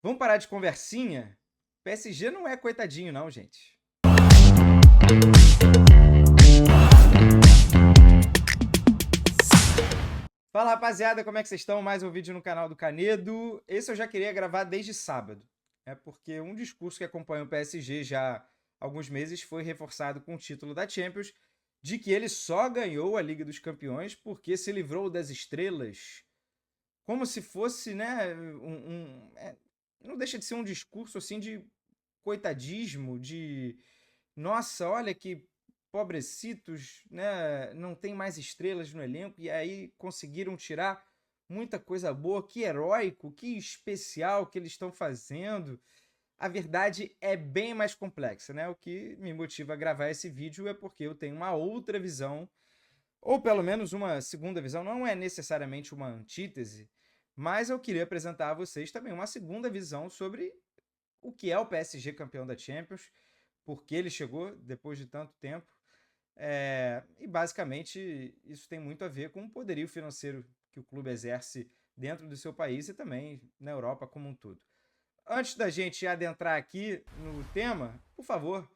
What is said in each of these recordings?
Vamos parar de conversinha? PSG não é coitadinho, não, gente. Fala, rapaziada, como é que vocês estão? Mais um vídeo no canal do Canedo. Esse eu já queria gravar desde sábado. Porque um discurso que acompanha o PSG já há alguns meses foi reforçado com o título da Champions, de que ele só ganhou a Liga dos Campeões porque se livrou das estrelas. Como se fosse, né, não deixa de ser um discurso assim de coitadismo, de nossa, olha que pobrecitos, né? Não tem mais estrelas no elenco e aí conseguiram tirar muita coisa boa. Que heróico, que especial que eles estão fazendo. A verdade é bem mais complexa, né? O que me motiva a gravar esse vídeo é porque eu tenho uma outra visão, ou pelo menos uma segunda visão, não é necessariamente uma antítese, mas eu queria apresentar a vocês também uma segunda visão sobre o que é o PSG campeão da Champions, por que ele chegou depois de tanto tempo. E basicamente isso tem muito a ver com o poderio financeiro que o clube exerce dentro do seu país e também na Europa como um todo. Antes da gente adentrar aqui no tema, por favor,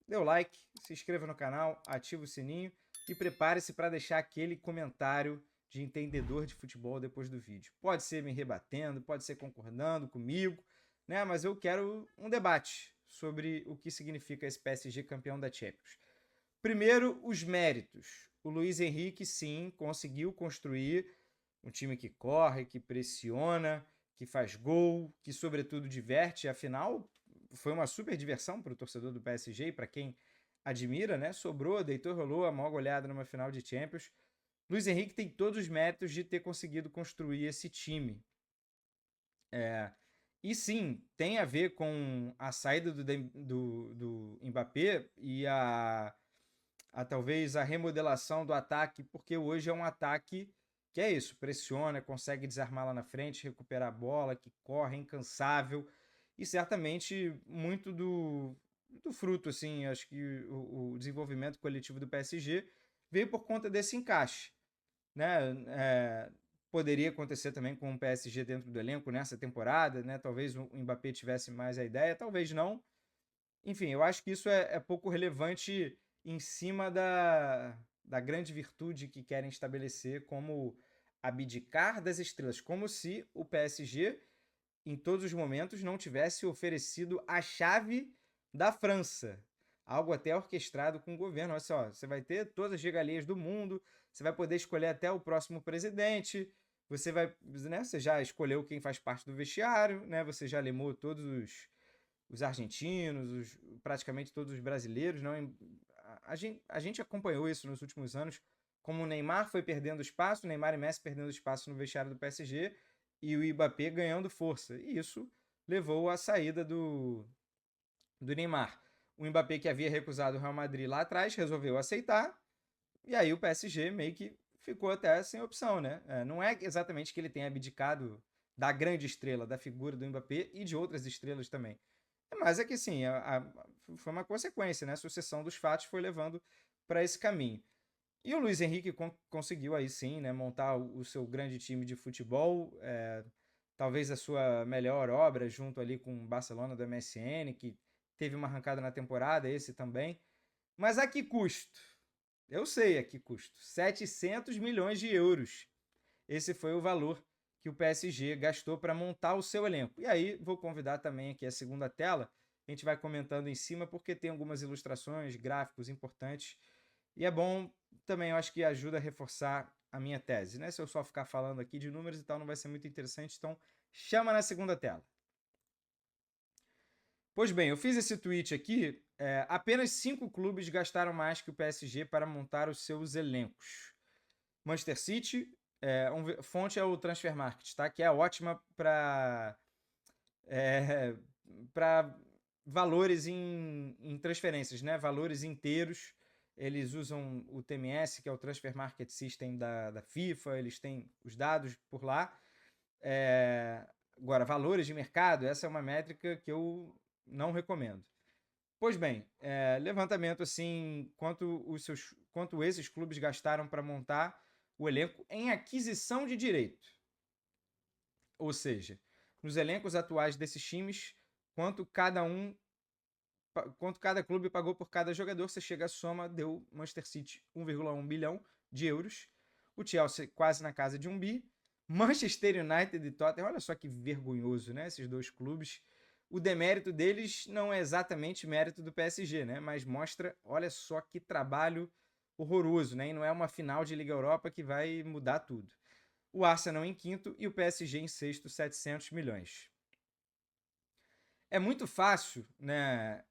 dê o like, se inscreva no canal, ative o sininho e prepare-se para deixar aquele comentário de entendedor de futebol depois do vídeo. Pode ser me rebatendo, pode ser concordando comigo, né? Mas eu quero um debate sobre o que significa esse PSG campeão da Champions. Primeiro, os méritos. O Luiz Henrique, sim, conseguiu construir um time que corre, que pressiona, que faz gol, que sobretudo diverte. Afinal, foi uma super diversão para o torcedor do PSG e para quem admira, né? Sobrou, deitou, rolou a maior goleada numa final de Champions. Luiz Henrique tem todos os méritos de ter conseguido construir esse time. E sim, tem a ver com a saída do Mbappé e talvez a remodelação do ataque, porque hoje é um ataque que é isso, pressiona, consegue desarmar lá na frente, recuperar a bola, que corre, é incansável, e certamente muito do fruto, assim, acho que o desenvolvimento coletivo do PSG veio por conta desse encaixe, né? Poderia acontecer também com o PSG dentro do elenco nessa temporada, né? Talvez o Mbappé tivesse mais a ideia, talvez não. Enfim, eu acho que isso é pouco relevante em cima da grande virtude que querem estabelecer como abdicar das estrelas, como se o PSG, em todos os momentos, não tivesse oferecido a chave da França. Algo até orquestrado com o governo. Olha só, você vai ter todas as regalias do mundo, você vai poder escolher até o próximo presidente, você vai, né, você já escolheu quem faz parte do vestiário, né, você já lemou todos os argentinos, praticamente todos os brasileiros. Não, a gente acompanhou isso nos últimos anos, como o Neymar foi perdendo espaço, o Neymar e Messi perdendo espaço no vestiário do PSG e o Mbappé ganhando força. E isso levou à saída do Neymar. O Mbappé, que havia recusado o Real Madrid lá atrás, resolveu aceitar, e aí o PSG meio que ficou até sem opção, né? Não é exatamente que ele tenha abdicado da grande estrela, da figura do Mbappé e de outras estrelas também. Mas é que sim, foi uma consequência, né? A sucessão dos fatos foi levando para esse caminho. E o Luiz Henrique conseguiu aí sim, né, montar o seu grande time de futebol, talvez a sua melhor obra, junto ali com o Barcelona do MSN, que teve uma arrancada na temporada, esse também. Mas a que custo? Eu sei a que custo. 700 milhões de euros. Esse foi o valor que o PSG gastou para montar o seu elenco. E aí vou convidar também aqui a segunda tela, a gente vai comentando em cima porque tem algumas ilustrações, gráficos importantes e é bom também, eu acho que ajuda a reforçar a minha tese, né? Se eu só ficar falando aqui de números e tal, não vai ser muito interessante, então chama na segunda tela. Pois bem, eu fiz esse tweet aqui, apenas 5 clubes gastaram mais que o PSG para montar os seus elencos. Manchester City, fonte é o Transfer Market, tá? Que é ótima para valores em transferências, né? Valores inteiros. Eles usam o TMS, que é o Transfer Market System da FIFA, eles têm os dados por lá. Agora, valores de mercado, essa é uma métrica que eu não recomendo. Pois bem, levantamento assim, quanto esses clubes gastaram para montar o elenco em aquisição de direito. Ou seja, nos elencos atuais desses times, quanto cada clube pagou por cada jogador. Você chega à soma, deu Manchester City 1,1 bilhão de euros, o Chelsea quase na casa de 1 bi, Manchester United e Tottenham, olha só que vergonhoso, né? Esses dois clubes. O demérito deles não é exatamente mérito do PSG, né? Mas mostra, olha só que trabalho horroroso, né? E não é uma final de Liga Europa que vai mudar tudo. O Arsenal em quinto e o PSG em sexto, 700 milhões. É muito fácil, né?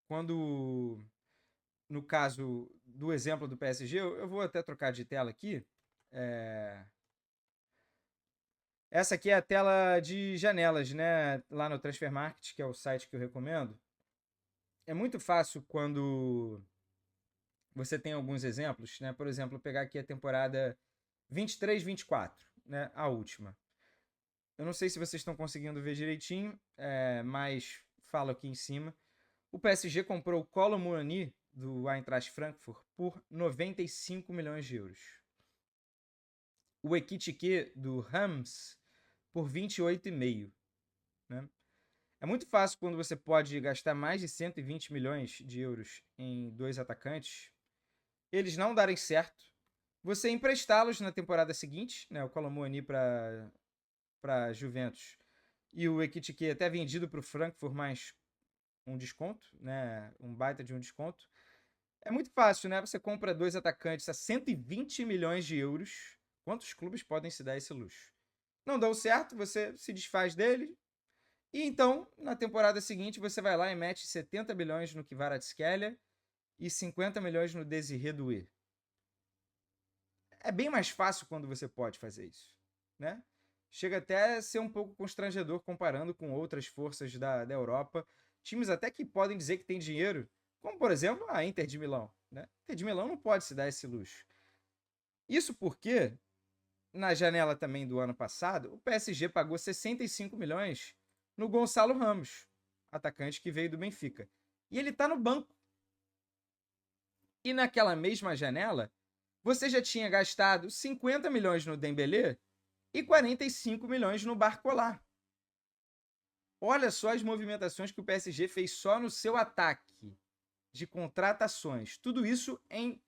Quando, no caso do exemplo do PSG, eu vou até trocar de tela aqui. Essa aqui é a tela de janelas, né? Lá no Transfer Market, que é o site que eu recomendo. É muito fácil quando você tem alguns exemplos, né? Por exemplo, pegar aqui a temporada 23-24, né? A última. Eu não sei se vocês estão conseguindo ver direitinho, mas falo aqui em cima. O PSG comprou o Kolo Muani do Eintracht Frankfurt por 95 milhões de euros. O Ekitike do Reims por 28,5. Né? É muito fácil quando você pode gastar mais de 120 milhões de euros em dois atacantes, eles não darem certo, você emprestá-los na temporada seguinte, né? O Kolo Muani para Juventus e o Ekitike até vendido para o Frankfurt, mais um desconto, né? Um baita de um desconto. É muito fácil, né? Você compra dois atacantes a 120 milhões de euros. Quantos clubes podem se dar esse luxo? Não deu certo, você se desfaz dele. E então, na temporada seguinte, você vai lá e mete 70 milhões no Kvaratskhelia e 50 milhões no Désiré Doué. É bem mais fácil quando você pode fazer isso, né? Chega até a ser um pouco constrangedor comparando com outras forças da Europa. Times até que podem dizer que tem dinheiro, como, por exemplo, a Inter de Milão. Né? A Inter de Milão não pode se dar esse luxo. Isso porque, na janela também do ano passado, o PSG pagou 65 milhões no Gonçalo Ramos, atacante que veio do Benfica. E ele está no banco. E naquela mesma janela, você já tinha gastado 50 milhões no Dembélé e 45 milhões no Barcola. Olha só as movimentações que o PSG fez só no seu ataque de contratações. Tudo isso em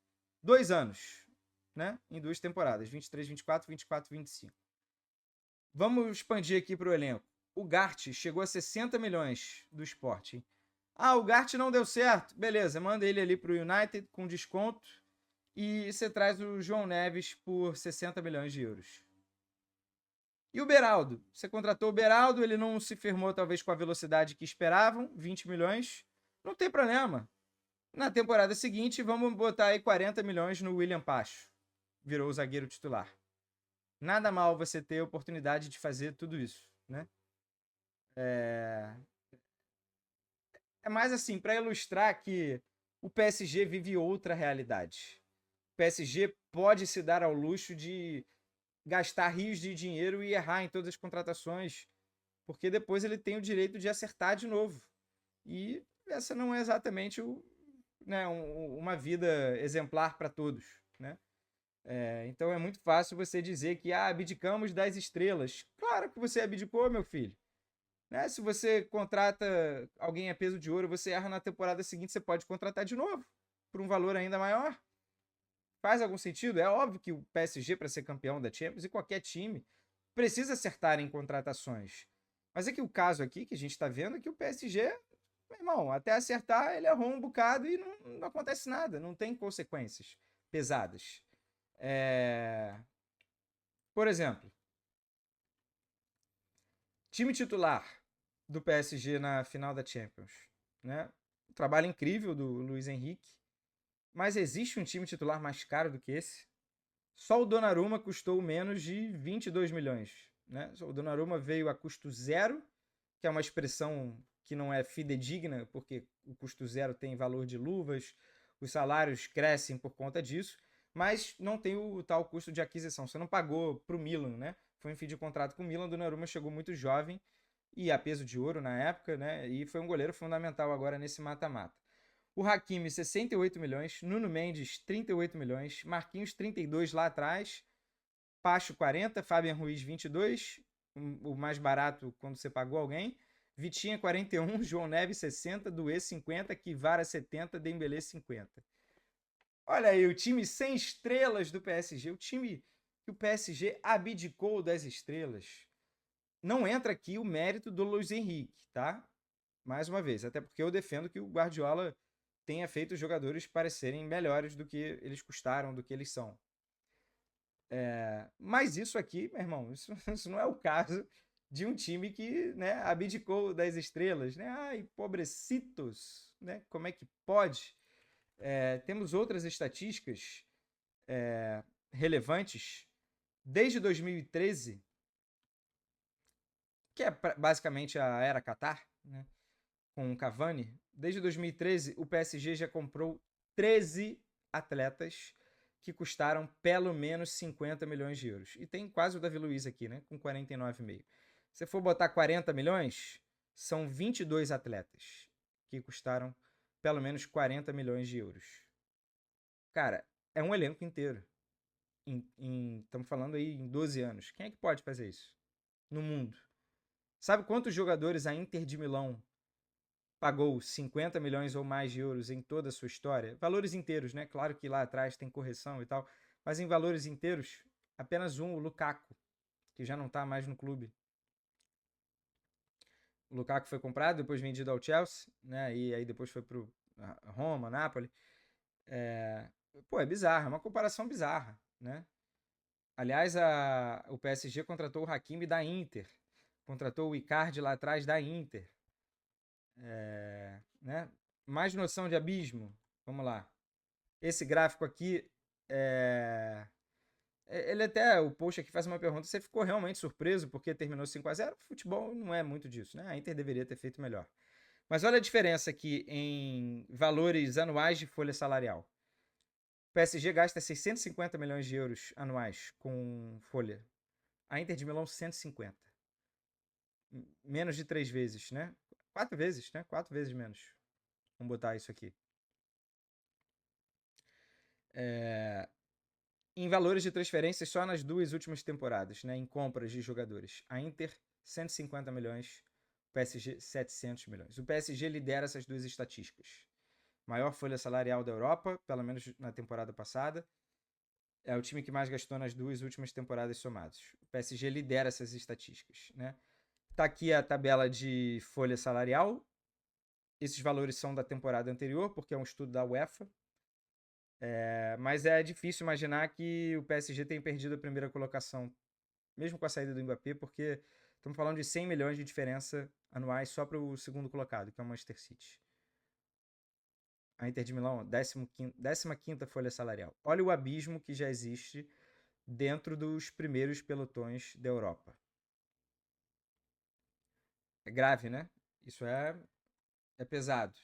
2 anos, né? Em 2 temporadas, 23, 24, 24, 25. Vamos expandir aqui para o elenco. O Gart chegou a 60 milhões do Sporting. Ah, o Gart não deu certo. Beleza, manda ele ali para o United com desconto e você traz o João Neves por 60 milhões de euros. E o Beraldo? Você contratou o Beraldo, ele não se firmou talvez com a velocidade que esperavam, 20 milhões. Não tem problema. Na temporada seguinte, vamos botar aí 40 milhões no William Pacho. Virou o zagueiro titular. Nada mal você ter a oportunidade de fazer tudo isso, né? É mais assim, para ilustrar que o PSG vive outra realidade. O PSG pode se dar ao luxo de gastar rios de dinheiro e errar em todas as contratações, porque depois ele tem o direito de acertar de novo. E essa não é exatamente uma vida exemplar para todos, né? Então é muito fácil você dizer que abdicamos das estrelas. Claro que você abdicou, meu filho. Né? Se você contrata alguém a peso de ouro, você erra na temporada seguinte, você pode contratar de novo, por um valor ainda maior. Faz algum sentido? É óbvio que o PSG, para ser campeão da Champions, e qualquer time, precisa acertar em contratações. Mas é que o caso aqui que a gente está vendo é que o PSG, meu irmão, até acertar, ele errou um bocado e não acontece nada, não tem consequências pesadas. Por exemplo, time titular do PSG na final da Champions. Né? Um trabalho incrível do Luiz Henrique. Mas existe um time titular mais caro do que esse? Só o Donnarumma custou menos de 22 milhões. Né? O Donnarumma veio a custo zero, que é uma expressão que não é fidedigna, porque o custo zero tem valor de luvas, os salários crescem por conta disso, mas não tem o tal custo de aquisição. Você não pagou para o Milan, né? Foi um fim de contrato com o Milan, o Donnarumma chegou muito jovem e a peso de ouro na época, né? E foi um goleiro fundamental agora nesse mata-mata. O Hakimi, 68 milhões. Nuno Mendes, 38 milhões. Marquinhos, 32 lá atrás. Pacho, 40. Fabian Ruiz, 22. o mais barato quando você pagou alguém. Vitinha 41, João Neves 60, Duê 50, Kivara 70, Dembélé 50. Olha aí, o time sem estrelas do PSG, o time que o PSG abdicou das estrelas. Não entra aqui o mérito do Luiz Henrique, tá? Mais uma vez, até porque eu defendo que o Guardiola tenha feito os jogadores parecerem melhores do que eles custaram, do que eles são. Mas isso aqui, meu irmão, isso não é o caso de um time que, né, abdicou das estrelas, né? Ai, pobrecitos, né? Como é que pode? Temos outras estatísticas relevantes. Desde 2013, que é basicamente a era Qatar, né, com o Cavani, desde 2013 o PSG já comprou 13 atletas que custaram pelo menos 50 milhões de euros. E tem quase o Davi Luiz aqui, né, com 49,5. Se for botar 40 milhões, são 22 atletas que custaram pelo menos 40 milhões de euros. Cara, é um elenco inteiro. Estamos falando aí em 12 anos. Quem é que pode fazer isso no mundo? Sabe quantos jogadores a Inter de Milão pagou 50 milhões ou mais de euros em toda a sua história? Valores inteiros, né? Claro que lá atrás tem correção e tal, mas em valores inteiros, apenas um, o Lukaku, que já não está mais no clube. O Lukaku foi comprado, depois vendido ao Chelsea, né? E aí depois foi pro Roma, Napoli. Pô, é bizarro, é uma comparação bizarra, né? Aliás, o PSG contratou o Hakimi da Inter, contratou o Icardi lá atrás da Inter. Né? Mais noção de abismo? Vamos lá. Esse gráfico aqui, ele até, o post aqui faz uma pergunta, você ficou realmente surpreso porque terminou 5-0? Futebol não é muito disso, né? A Inter deveria ter feito melhor. Mas olha a diferença aqui em valores anuais de folha salarial. O PSG gasta 650 milhões de euros anuais com folha. A Inter de Milão, 150. Menos de 3 vezes, né? 4 vezes, né? 4 vezes menos. Vamos botar isso aqui. Em valores de transferências só nas 2 últimas temporadas, né? Em compras de jogadores. A Inter, 150 milhões. O PSG, 700 milhões. O PSG lidera essas 2 estatísticas. Maior folha salarial da Europa, pelo menos na temporada passada. É o time que mais gastou nas 2 últimas temporadas somadas. O PSG lidera essas estatísticas, né? Tá aqui a tabela de folha salarial. Esses valores são da temporada anterior, porque é um estudo da UEFA. Mas é difícil imaginar que o PSG tenha perdido a primeira colocação, mesmo com a saída do Mbappé, porque estamos falando de 100 milhões de diferença anuais só para o segundo colocado, que é o Manchester City. A Inter de Milão, 15ª folha salarial. Olha o abismo que já existe dentro dos primeiros pelotões da Europa. É grave, né? Isso é pesado.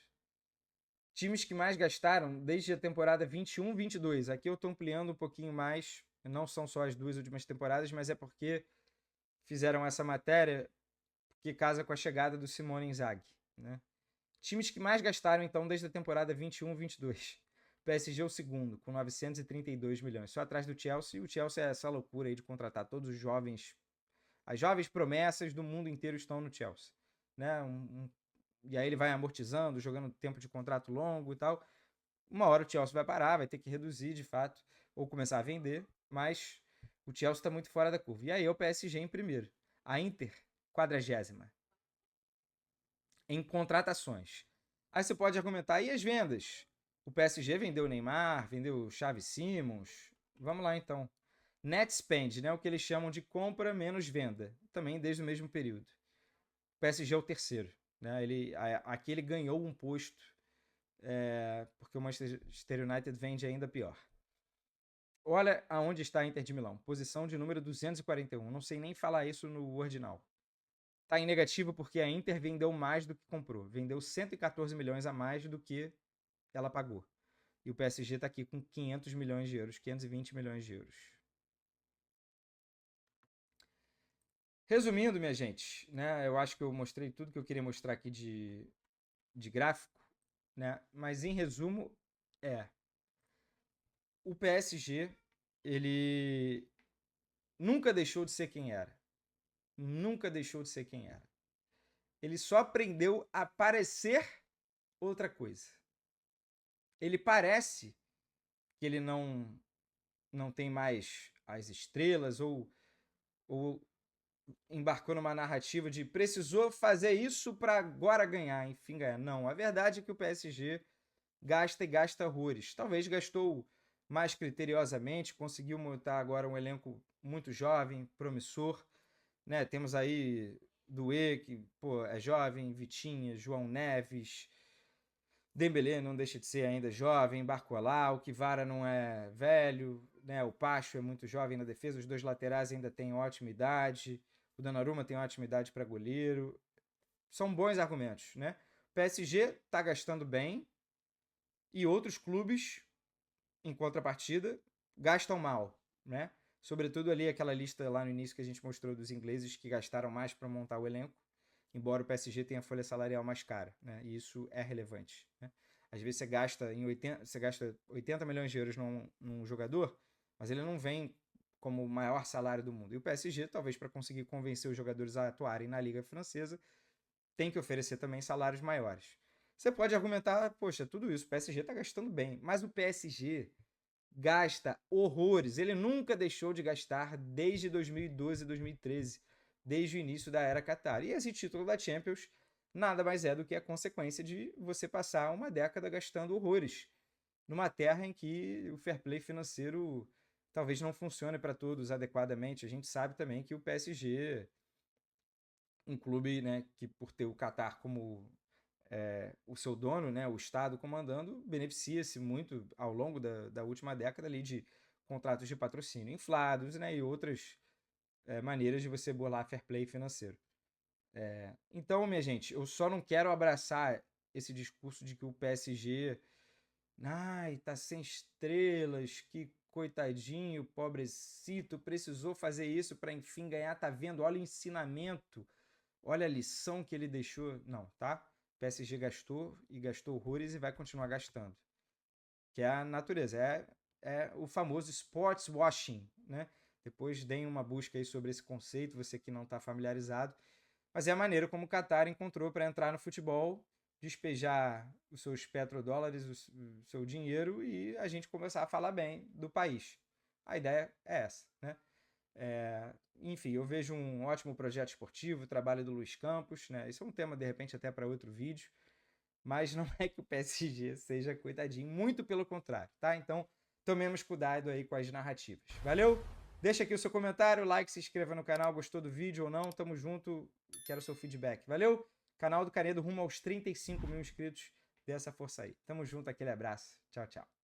Times que mais gastaram desde a temporada 21-22. Aqui eu estou ampliando um pouquinho mais. Não são só as 2 últimas temporadas, mas é porque fizeram essa matéria que casa com a chegada do Simone Inzaghi, né? Times que mais gastaram, então, desde a temporada 21-22. PSG é o segundo, com 932 milhões. Só atrás do Chelsea. E o Chelsea é essa loucura aí de contratar todos os jovens. As jovens promessas do mundo inteiro estão no Chelsea, né? E aí ele vai amortizando, jogando tempo de contrato longo e tal. Uma hora o Chelsea vai parar, vai ter que reduzir de fato, ou começar a vender, mas o Chelsea está muito fora da curva. E aí é o PSG em primeiro. A Inter, 40ª. Em contratações. Aí você pode argumentar, e as vendas? O PSG vendeu o Neymar, vendeu o Xavi Simons. Vamos lá então. Net spend, né, o que eles chamam de compra menos venda, também desde o mesmo período. O PSG é o terceiro. Né? Aqui ele ganhou um posto, porque o Manchester United vende ainda pior. Olha aonde está a Inter de Milão. Posição de número 241. Não sei nem falar isso no ordinal. Está em negativo porque a Inter vendeu mais do que comprou. Vendeu 114 milhões a mais do que ela pagou. E o PSG está aqui com 500 milhões de euros, 520 milhões de euros. Resumindo, minha gente, né, eu acho que eu mostrei tudo que eu queria mostrar aqui de gráfico, né, mas em resumo, o PSG, ele nunca deixou de ser quem era. nunca deixou de ser quem era. Ele só aprendeu a parecer outra coisa. Ele parece que ele não tem mais as estrelas ou embarcou numa narrativa de precisou fazer isso para agora ganhar, enfim, ganhar. Não, a verdade é que o PSG gasta e gasta horrores. Talvez gastou mais criteriosamente, conseguiu montar agora um elenco muito jovem, promissor, né? Temos aí Doué, que pô, é jovem, Vitinha, João Neves, Dembélé não deixa de ser ainda jovem, Barcola, o Kvara não é velho, né? O Pacho é muito jovem na defesa, os dois laterais ainda têm ótima idade, o Donnarumma tem ótima idade para goleiro. São bons argumentos, né? O PSG está gastando bem e outros clubes, em contrapartida, gastam mal, né? Sobretudo ali aquela lista lá no início que a gente mostrou dos ingleses que gastaram mais para montar o elenco, embora o PSG tenha a folha salarial mais cara, né? E isso é relevante, né? Às vezes você gasta 80 milhões de euros num jogador, mas ele não vem como o maior salário do mundo. E o PSG, talvez para conseguir convencer os jogadores a atuarem na Liga Francesa, tem que oferecer também salários maiores. Você pode argumentar, poxa, tudo isso, o PSG está gastando bem, mas o PSG gasta horrores. Ele nunca deixou de gastar desde 2012, 2013, desde o início da era Qatar. E esse título da Champions nada mais é do que a consequência de você passar uma década gastando horrores numa terra em que o fair play financeiro talvez não funcione para todos adequadamente. A gente sabe também que o PSG, um clube, né, que por ter o Qatar como o seu dono, né, o Estado comandando, beneficia-se muito ao longo da última década ali de contratos de patrocínio inflados, né, e outras maneiras de você bolar fair play financeiro. Então, minha gente, eu só não quero abraçar esse discurso de que o PSG, ai, tá sem estrelas, que coitadinho, pobrecito, precisou fazer isso para enfim ganhar, tá vendo? Olha o ensinamento, olha a lição que ele deixou. Não, tá? O PSG gastou e gastou horrores e vai continuar gastando. Que é a natureza, é o famoso sports washing, né? Depois deem uma busca aí sobre esse conceito, você que não está familiarizado. Mas é a maneira como o Qatar encontrou para entrar no futebol, despejar os seus petrodólares, o seu dinheiro e a gente começar a falar bem do país. A ideia é essa, né? Enfim, eu vejo um ótimo projeto esportivo, o trabalho do Luiz Campos, né? Isso é um tema, de repente, até para outro vídeo. Mas não é que o PSG seja coitadinho, muito pelo contrário, tá? Então, tomemos cuidado aí com as narrativas. Valeu? Deixa aqui o seu comentário, like, se inscreva no canal, gostou do vídeo ou não, tamo junto, quero seu feedback. Valeu? Canal do Canedo rumo aos 35 mil inscritos, dê essa força aí. Tamo junto, aquele abraço. Tchau, tchau.